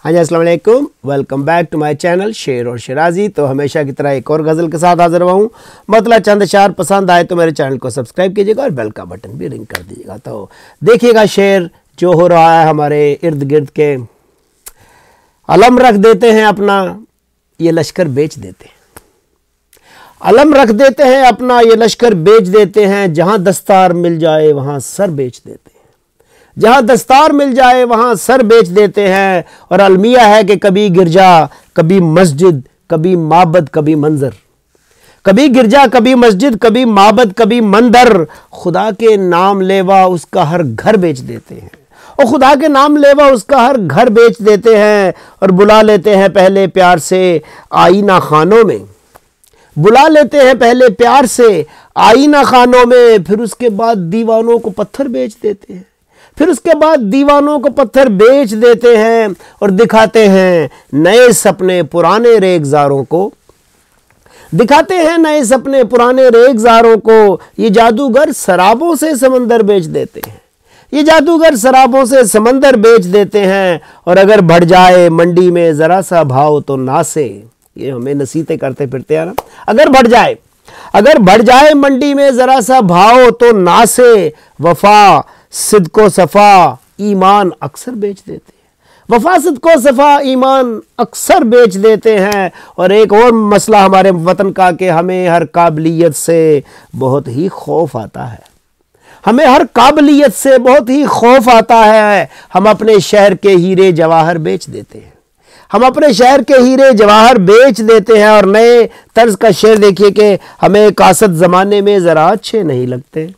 हाँ जी, अस्सलाम वालेकुम। Welcome back to my channel Sher और शिराजी। तो हमेशा की तरह एक और गज़ल के साथ हाजिर हुआ हूँ। मतलब चंद अशार पसंद आए तो मेरे चैनल को सब्सक्राइब कीजिएगा और बेल का बटन भी रिंग कर दीजिएगा। तो देखिएगा शेर जो हो रहा है हमारे इर्द गिर्द के। अलम रख देते हैं अपना, ये लश्कर बेच देते हैं। अलम रख देते हैं अपना, ये लश्कर बेच देते हैं। जहाँ दस्तार मिल जाए वहाँ सर बेच देते हैं। जहाँ दस्तार मिल जाए वहाँ सर बेच देते हैं। और अलमिया है कि कभी गिरजा कभी मस्जिद, कभी माबद कभी मंजर। कभी गिरजा कभी मस्जिद, कभी माबद कभी मंदिर। खुदा के नाम लेवा उसका हर घर बेच देते हैं। और खुदा के नाम लेवा उसका हर घर बेच देते हैं। और बुला लेते हैं पहले प्यार से आईना खानों में। बुला लेते हैं पहले प्यार से आईना खानों में। फिर उसके बाद दीवानों को पत्थर बेच देते हैं। फिर उसके बाद दीवानों को पत्थर बेच देते हैं। और दिखाते हैं नए सपने पुराने रेगजारों को। दिखाते हैं नए सपने पुराने रेगजारों को। ये जादूगर शराबों से समंदर बेच देते हैं। ये जादूगर शराबों से समंदर बेच देते हैं। और अगर बढ़ जाए मंडी में जरा सा भाव तो नासे। ये हमें नसीहतें करते फिरते हैं ना। अगर बढ़ जाए मंडी में जरा सा भाव तो नासे। वफा सिद्को सफ़ा ईमान अक्सर बेच देते हैं। वफा सिद्को सफ़ा ईमान अक्सर बेच देते हैं। और एक और मसला हमारे वतन का कि हमें हर काबिलियत से बहुत ही खौफ आता है। हमें हर काबिलियत से बहुत ही खौफ आता है। हम अपने शहर के हीरे जवाहर बेच देते हैं। हम अपने शहर के हीरे जवाहर बेच देते हैं। और नए तर्ज का शेर देखिए कि हमें कासत ज़माने में ज़रा अच्छे नहीं लगते।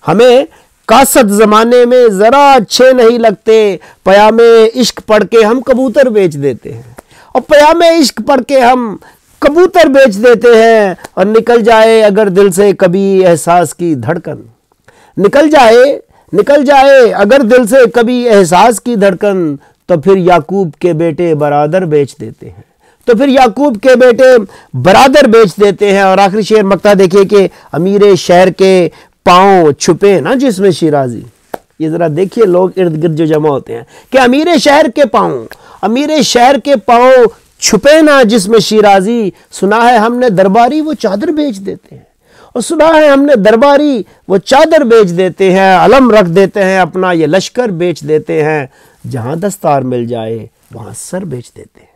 हमें कासत ज़माने में ज़रा अच्छे नहीं लगते। पयामे इश्क पढ़ के हम कबूतर बेच देते हैं। और पयामे इश्क पढ़ के हम कबूतर बेच देते हैं। और निकल जाए अगर दिल से कभी एहसास की धड़कन। निकल जाए अगर दिल से कभी एहसास की धड़कन। तो फिर याकूब के बेटे बरादर बेच देते हैं। तो फिर याकूब के बेटे बरादर बेच देते हैं। और आखिरी शेर मक्ता देखिए कि अमीर शहर के पाँव छुपे ना जिसमें शिराजी। ये जरा देखिए लोग इर्द गिर्द जो जमा होते हैं कि अमीर शहर के पाँव छुपे ना जिसमें शिराजी। सुना है हमने दरबारी वो चादर बेच देते हैं। और सुना है हमने दरबारी वो चादर बेच देते हैं। अलम रख देते हैं अपना, ये लश्कर बेच देते हैं। जहाँ दस्तार मिल जाए वहाँ सर बेच देते हैं।